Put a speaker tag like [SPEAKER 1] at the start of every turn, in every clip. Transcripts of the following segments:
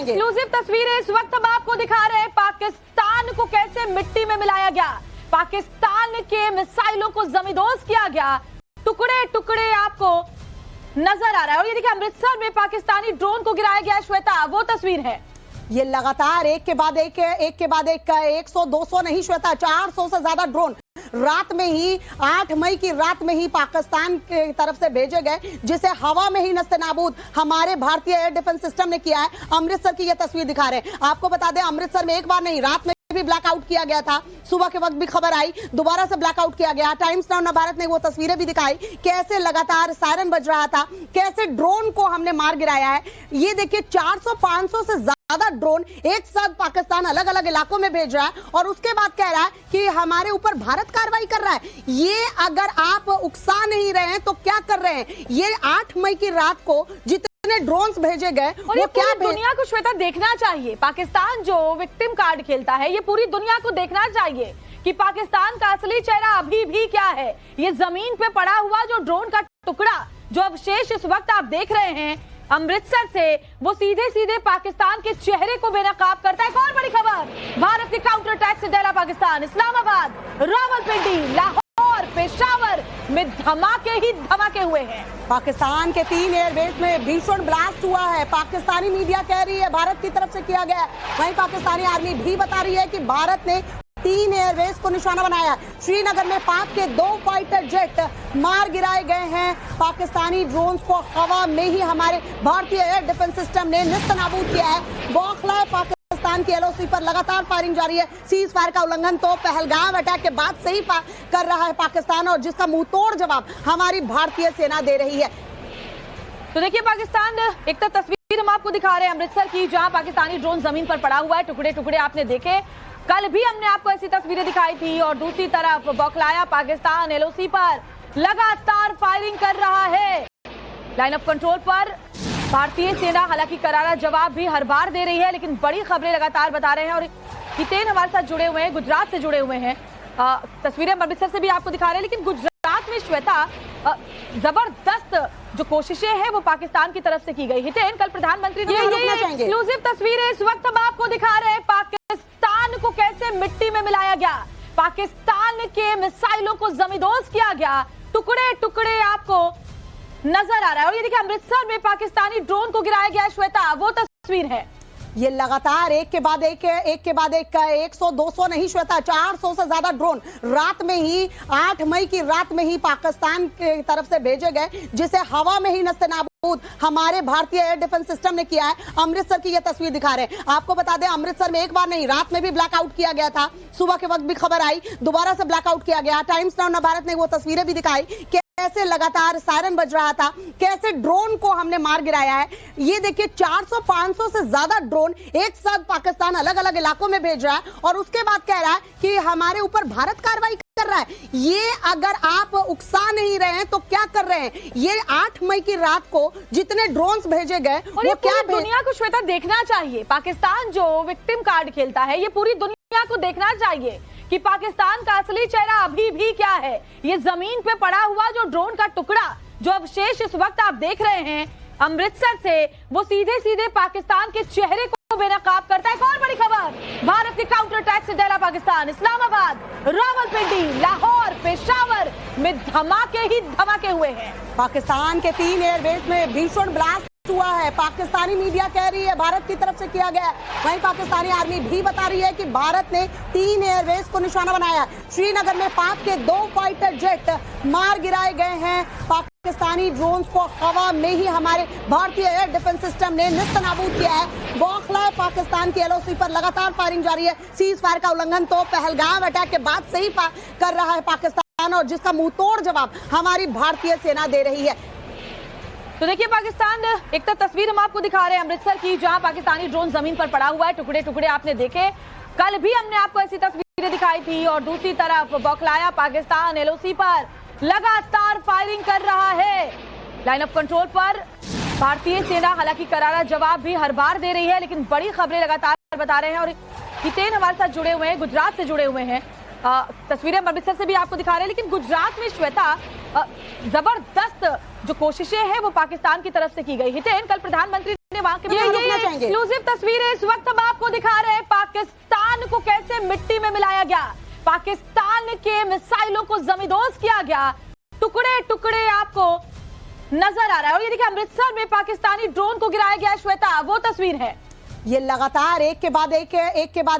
[SPEAKER 1] Exclusive तस्वीरें इस वक्त हम आपको दिखा रहे हैं। पाकिस्तान को कैसे मिट्टी में मिलाया गया, पाकिस्तान के मिसाइलों को जमींदोज किया गया, टुकड़े टुकड़े आपको नजर आ रहा है। और ये देखिए अमृतसर में पाकिस्तानी ड्रोन को गिराया गया। श्वेता, वो तस्वीर है।
[SPEAKER 2] ये लगातार एक के बाद एक 100-200 नहीं श्वेता, 400 से ज्यादा ड्रोन रात में ही 8 मई की रात में ही पाकिस्तान की तरफ से भेजे गए, जिसे हवा में ही नस्तेनाबूद हमारे भारतीय एयर डिफेंस सिस्टम ने किया है। अमृतसर की यह तस्वीर दिखा रहे हैं। आपको बता दें अमृतसर में एक बार नहीं, रात में भी ब्लैकआउट किया गया था। सुबह के वक्त भी खबर आई, दोबारा से ब्लैकआउट किया गया। टाइम्स नाउ भारत ने वो तस्वीरें भी दिखाई, कैसे लगातार सायरन बज रहा था, कैसे ड्रोन को हमने मार गिराया है। ये देखिए 400-500 से ज्यादा ड्रोन एक साथ पाकिस्तान अलग अलग इलाकों में भेज रहा है और उसके बाद कह रहा है कि हमारे ऊपर भारत कार्रवाई कर रहा है। ये अगर आप उकसा नहीं रहे हैं तो क्या कर रहे हैं? ये 8 मई की रात को जितने ड्रोन्स भेजे गए
[SPEAKER 1] और ये क्या दुनिया को श्वेता देखना चाहिए। पाकिस्तान जो विक्टिम कार्ड खेलता है, ये पूरी दुनिया को देखना चाहिए कि पाकिस्तान का असली चेहरा अभी भी क्या है। ये जमीन पे पड़ा हुआ जो ड्रोन का टुकड़ा, जो अवशेष इस वक्त आप देख रहे हैं अमृतसर से, वो सीधे सीधे पाकिस्तान के चेहरे को बेनकाब करता है। एक और बड़ी खबर, भारत के काउंटर अटैक से डरा पाकिस्तान। इस्लामाबाद, रावलपिंडी, लाहौर, पेशावर में धमाके ही धमाके हुए हैं।
[SPEAKER 2] पाकिस्तान के 3 एयरबेस में भीषण ब्लास्ट हुआ है। पाकिस्तानी मीडिया कह रही है भारत की तरफ से किया गया है। वहीं पाकिस्तानी आर्मी भी बता रही है कि भारत ने 3 एयरबेस को निशाना बनाया। श्रीनगर में पाक के 2 फाइटर जेट मार गिराए गए हैं। पाकिस्तानी ड्रोन्स को हवा में ही हमारे भारतीय एयर डिफेंस सिस्टम ने निस्तनाबूद किया है। बौखला पाकिस्तान की LOC पर लगातार फायरिंग जारी है। सीज फायर का उल्लंघन तो पहलगाम अटैक के बाद से ही कर रहा है पाकिस्तान, और जिसका मुंह तोड़ जवाब हमारी भारतीय सेना दे रही है।
[SPEAKER 1] तो देखिए पाकिस्तान, एक तो तस्वीर हम आपको दिखा रहे हैं अमृतसर की, जहां पाकिस्तानी ड्रोन जमीन पर पड़ा हुआ है, टुकड़े टुकड़े आपने देखे। कल भी हमने आपको ऐसी तस्वीरें दिखाई थी। और दूसरी तरफ बौखलाया पाकिस्तान LOC पर लगातार फायरिंग कर रहा है। लाइन ऑफ कंट्रोल पर भारतीय सेना हालांकि करारा जवाब भी हर बार दे रही है, लेकिन बड़ी खबरें लगातार बता रहे हैं। और हितेन हमारे साथ जुड़े हुए हैं, गुजरात से जुड़े हुए हैं। तस्वीरें अमृतसर से भी आपको दिखा रहे हैं, लेकिन गुजरात में श्वेता जबरदस्त जो कोशिशें हैं वो पाकिस्तान की तरफ से की गई। हितेन, कल प्रधानमंत्री ने एक्सक्लूसिव तस्वीरें इस वक्त हम आपको दिखा रहे हैं। पाकिस्तान को कैसे मिट्टी में मिलाया गया, पाकिस्तान के मिसाइलों को जमींदोज किया गया, टुकड़े टुकड़े आपको नजर आ रहा है। और ये देखिए अमृतसर में पाकिस्तानी ड्रोन को गिराया गया। श्वेता, वो तस्वीर है।
[SPEAKER 2] ये लगातार एक के बाद एक 100-200 नहीं श्वेता, 400 से ज्यादा ड्रोन रात में ही 8 मई की रात में ही पाकिस्तान की तरफ से भेजे गए, जिसे हवा में ही नस्तेनाबूद हमारे भारतीय एयर डिफेंस सिस्टम ने किया है। अमृतसर की यह तस्वीर दिखा रहे हैं। आपको बता दें अमृतसर में एक बार नहीं, रात में भी ब्लैकआउट किया गया था। सुबह के वक्त भी खबर आई, दोबारा से ब्लैकआउट किया गया। टाइम्स नाउ भारत ने वो तस्वीरें भी दिखाई, कैसे लगातार सायरन बज रहा था, कैसे ड्रोन को हमने मार गिराया है। ये देखिए 400-500 से ज्यादा ड्रोन एक साथ पाकिस्तान अलग अलग इलाकों में भेज रहा है और उसके बाद कह रहा है कि हमारे ऊपर भारत कार्रवाई कर रहा है। ये अगर आप उकसा नहीं रहे हैं तो क्या कर रहे हैं? ये 8 मई की रात को जितने ड्रोन्स भेजे गए
[SPEAKER 1] और ये क्या दुनिया को श्वेता देखना चाहिए। पाकिस्तान जो विक्टिम कार्ड खेलता है, ये पूरी दुनिया को देखना चाहिए कि पाकिस्तान का असली चेहरा अभी भी क्या है। ये जमीन पे पड़ा हुआ जो ड्रोन का टुकड़ा, जो अवशेष इस वक्त आप देख रहे हैं अमृतसर से, वो सीधे सीधे पाकिस्तान के चेहरे को बेनकाब करता है। एक और बड़ी खबर, भारत के काउंटर अटैक से डरा पाकिस्तान। इस्लामाबाद, रावलपिंडी, लाहौर, पेशावर में धमाके ही धमाके हुए हैं।
[SPEAKER 2] पाकिस्तान के 3 एयरबेस में भीषण ब्लास्ट हुआ है। पाकिस्तानी मीडिया कह रही है भारत की तरफ से किया गया है। वहीं पाकिस्तानी आर्मी भी बता रही है कि भारत ने 3 एयरबेस को निशाना बनाया। श्रीनगर में पाक के 2 फाइटर जेट मार गिराए गए हैं। पाकिस्तानी ड्रोन्स को हवा में ही हमारे भारतीय एयर डिफेंस सिस्टम ने निस्तनाबूद किया है। बौखला पाकिस्तान की LOC पर लगातार फायरिंग जारी है। सीज फायर का उल्लंघन तो पहलगाम अटैक के बाद से ही कर रहा है पाकिस्तान, और जिसका मुंह तोड़ जवाब हमारी भारतीय सेना दे रही है।
[SPEAKER 1] तो देखिए पाकिस्तान, एक तो तस्वीर हम आपको दिखा रहे हैं अमृतसर की, जहां पाकिस्तानी ड्रोन जमीन पर पड़ा हुआ है, टुकड़े टुकड़े आपने देखे। कल भी हमने आपको ऐसी तस्वीरें दिखाई थी। और दूसरी तरफ बौखलाया पाकिस्तान LOC पर लगातार फायरिंग कर रहा है। लाइन ऑफ कंट्रोल पर भारतीय सेना हालांकि करारा जवाब भी हर बार दे रही है, लेकिन बड़ी खबरें लगातार बता रहे हैं। और हितेन हमारे साथ जुड़े हुए हैं, गुजरात से जुड़े हुए हैं। तस्वीरें अमृतसर से भी आपको दिखा रहे हैं, लेकिन गुजरात में श्वेता जबरदस्त जो कोशिशें हैं वो पाकिस्तान की तरफ से की गई। हितेन, कल प्रधानमंत्री ने वहां के एक्सक्लूसिव तस्वीरें इस वक्त हम आपको दिखा रहे हैं। पाकिस्तान को कैसे मिट्टी में मिलाया गया, पाकिस्तान के मिसाइलों को जमींदोज किया गया, टुकड़े टुकड़े आपको नजर आ रहा है। और ये देखिए अमृतसर में पाकिस्तानी ड्रोन को गिराया गया। श्वेता, वो तस्वीर है।
[SPEAKER 2] ये लगातार एक के बाद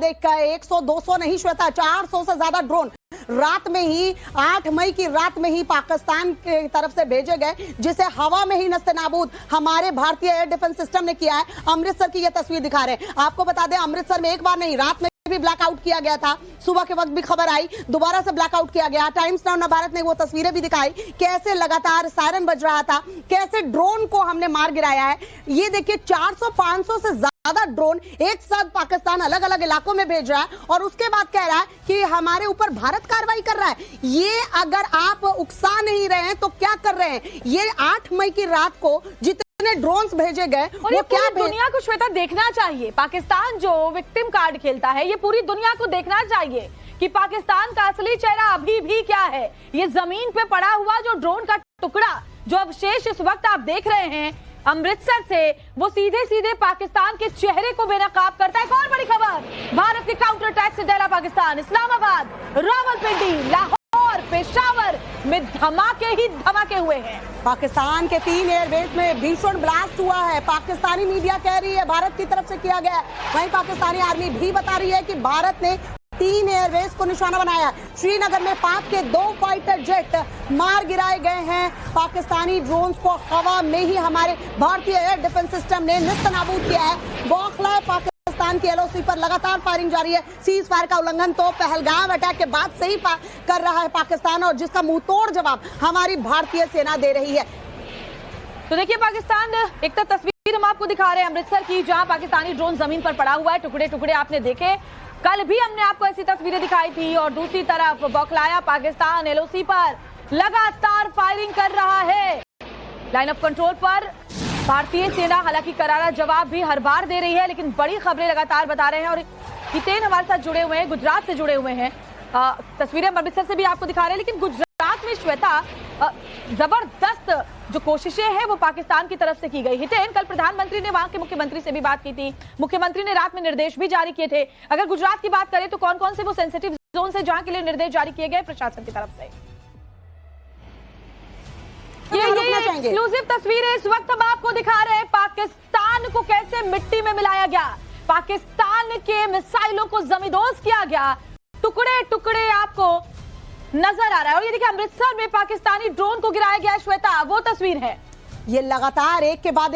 [SPEAKER 2] एक 100-200 नहीं श्वेता, 400 से ज्यादा ड्रोन रात में ही 8 मई की रात में ही पाकिस्तान की तरफ से भेजे गए, जिसे हवा में ही नस्तेनाबूद हमारे भारतीय एयर डिफेंस सिस्टम ने किया है। अमृतसर की यह तस्वीर दिखा रहे हैं आपको। बता दें अमृतसर में एक बार नहीं, रात में भी ब्लैकआउट किया गया था। सुबह के वक्त भी खबर आई, दोबारा से ब्लैकआउट किया गया। टाइम्स नाउ नवभारत ने वो तस्वीरें भी दिखाई, कैसे लगातार सायरन बज रहा था, कैसे ड्रोन को हमने मार गिराया है। ये देखिए 400-500 से ज्यादा ड्रोन एक साथ पाकिस्तान अलग अलग इलाकों में भेज रहा है और उसके बाद कह रहा है कि हमारे ऊपर भारत कार्रवाई कर रहा है। ये अगर आप उकसा नहीं रहे हैं तो क्या कर रहे हैं? ये 8 मई की रात को जितने ड्रोन्स भेजे गए
[SPEAKER 1] वो क्या दुनिया को श्वेता देखना चाहिए। पाकिस्तान जो विक्टिम कार्ड खेलता है, ये पूरी दुनिया को देखना चाहिए कि पाकिस्तान का असली चेहरा अभी भी क्या है। ये जमीन पे पड़ा हुआ जो ड्रोन का टुकड़ा, जो अवशेष इस वक्त आप देख रहे हैं अमृतसर से, वो सीधे सीधे पाकिस्तान के चेहरे को बेनकाब करता है। एक और बड़ी खबर, भारत के काउंटर अटैक से डरा पाकिस्तान। इस्लामाबाद, रावलपिंडी, लाहौर, पेशावर में धमाके ही धमाके हुए हैं।
[SPEAKER 2] पाकिस्तान के 3 एयरबेस में भीषण ब्लास्ट हुआ है। पाकिस्तानी मीडिया कह रही है भारत की तरफ से किया गया है, वहीं पाकिस्तानी आर्मी भी बता रही है कि भारत ने 3 एयरबेस को निशाना बनाया। श्रीनगर में पाक के 2 फाइटर जेट मार गिराए गए हैं। पाकिस्तानी ड्रोन्स को हवा में ही हमारे भारतीय एयर डिफेंस सिस्टम ने निस्तनाबूद किया है। बौखलाए पाकिस्तान की LOC पर लगातार फायरिंग जारी है। सीज फायर का उल्लंघन तो पहलगाम अटैक के बाद से ही कर रहा है पाकिस्तान, और जिसका मुंहतोड़ जवाब हमारी भारतीय सेना दे रही है।
[SPEAKER 1] तो देखिए पाकिस्तान, एक तो तस्वीर हम आपको दिखा रहे हैं अमृतसर की, जहां पाकिस्तानी ड्रोन जमीन पर पड़ा हुआ है, टुकड़े टुकड़े आपने देखे। कल भी हमने आपको ऐसी तस्वीरें दिखाई थी। और दूसरी तरफ बौखलाया पाकिस्तान LOC पर लगातार फायरिंग कर रहा है। लाइन ऑफ कंट्रोल पर भारतीय सेना हालांकि करारा जवाब भी हर बार दे रही है, लेकिन बड़ी खबरें लगातार बता रहे हैं। और हितेन हमारे साथ जुड़े हुए हैं, गुजरात से जुड़े हुए हैं। तस्वीरें अमृतसर से भी आपको दिखा रहे हैं, लेकिन गुजरात में श्वेता जबरदस्त जो कोशिशें हैं वो पाकिस्तान की तरफ से की गई। हितेन, कल प्रधानमंत्री ने वहां के मुख्यमंत्री से भी बात की थी, मुख्यमंत्री ने रात में निर्देश भी जारी किए थे। अगर गुजरात की बात करें तो कौन कौन से वो सेंसिटिव जोन है जहां के लिए निर्देश जारी किए गए प्रशासन की तरफ से? ये एक्सक्लूसिव तस्वीरें इस वक्त हम आपको दिखा रहे हैं। पाकिस्तान को कैसे मिट्टी में मिलाया गया, पाकिस्तान के मिसाइलों को जमींदोज किया गया, टुकड़े टुकड़े आपको नजर आ रहा है। और ये देखिए अमृतसर में पाकिस्तानी ड्रोन को गिराया गया। श्वेता, वो तस्वीर है।
[SPEAKER 2] ये लगातार एक के बाद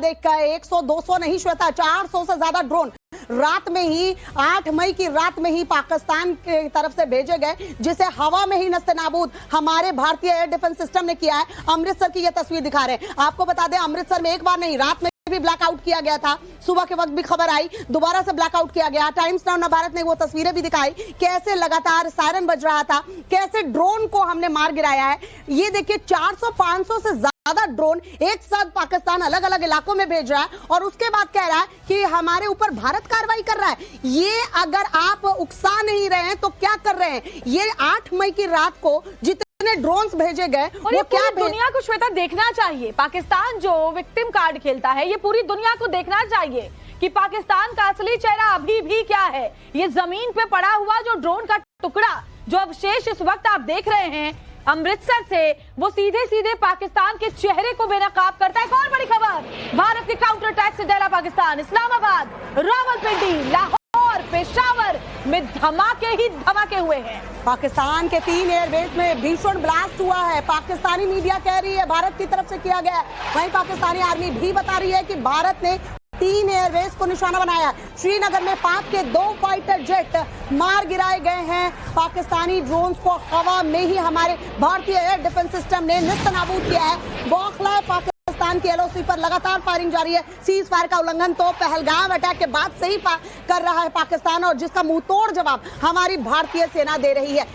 [SPEAKER 2] एक 100-200 नहीं श्वेता, 400 से ज्यादा ड्रोन रात में ही 8 मई की रात में ही पाकिस्तान की तरफ से भेजे गए, जिसे हवा में ही नस्तेनाबूद हमारे भारतीय एयर डिफेंस सिस्टम ने किया है। अमृतसर की यह तस्वीर दिखा रहे हैं आपको। बता दें अमृतसर में एक बार नहीं, रात में भी ब्लैकआउट किया गया था। सुबह के वक्त भी खबर आई, दोबारा से ब्लैकआउट किया गया। टाइम्स नाउ नवभारत ने वो तस्वीरें भी दिखाई, कैसे लगातार सायरन बज रहा था, कैसे ड्रोन को हमने मार गिराया है। ये देखिए 400-500 से ज्यादा ड्रोन एक साथ पाकिस्तान अलग अलग इलाकों में भेज रहा है और उसके बाद कह रहा है कि हमारे ऊपर भारत कार्रवाई कर रहा है। ये अगर आप उकसा नहीं रहे हैं तो क्या कर रहे हैं? ये 8 मई की रात को जितने ड्रोन्स भेजे गए
[SPEAKER 1] वो क्या दुनिया को श्वेता देखना चाहिए। पाकिस्तान जो विक्टिम कार्ड खेलता है, ये पूरी दुनिया को देखना चाहिए कि पाकिस्तान का असली चेहरा अभी भी क्या है। ये जमीन पे पड़ा हुआ जो ड्रोन का टुकड़ा, जो अवशेष इस वक्त आप देख रहे हैं अमृतसर से, वो सीधे सीधे पाकिस्तान के चेहरे को बेनकाब करता है। एक और बड़ी खबर, भारत के काउंटर अटैक से डरा पाकिस्तान। इस्लामाबाद, रावलपिंडी, लाहौर, पेशावर में धमाके ही धमाके हुए हैं।
[SPEAKER 2] पाकिस्तान के 3 एयरबेस में भीषण ब्लास्ट हुआ है। पाकिस्तानी मीडिया कह रही है भारत की तरफ से किया गया है, वहीं पाकिस्तानी आर्मी भी बता रही है कि भारत ने 3 एयरबेस को निशाना बनाया। श्रीनगर में पाक के 2 फाइटर जेट मार गिराए गए हैं। पाकिस्तानी ड्रोन्स को हवा में ही हमारे भारतीय एयर डिफेंस सिस्टम ने निस्तनाबूद किया है। बौखलाए पाकिस्तान की LOC पर लगातार फायरिंग जारी है। सीज फायर का उल्लंघन तो पहलगाम अटैक के बाद से ही कर रहा है पाकिस्तान, और जिसका मुंहतोड़ जवाब हमारी भारतीय सेना दे रही है।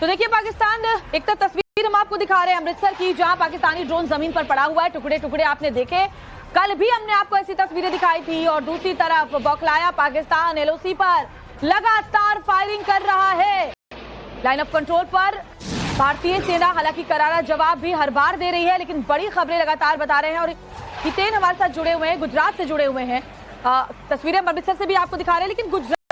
[SPEAKER 1] तो देखिए पाकिस्तान, एक तो तस्वीर हम आपको दिखा रहे हैं अमृतसर की, जहां पाकिस्तानी ड्रोन जमीन पर पड़ा हुआ है, टुकड़े टुकड़े आपने देखे। कल भी हमने आपको ऐसी तस्वीरें दिखाई थी। और दूसरी तरफ बौखलाया पाकिस्तान LOC पर लगातार फायरिंग कर रहा है। लाइन ऑफ कंट्रोल पर भारतीय सेना हालांकि करारा जवाब भी हर बार दे रही है, लेकिन बड़ी खबरें लगातार बता रहे हैं। और हितेन हमारे साथ जुड़े हुए हैं, गुजरात से जुड़े हुए हैं। तस्वीरें अमृतसर से भी आपको दिखा रहे हैं, लेकिन गुजरात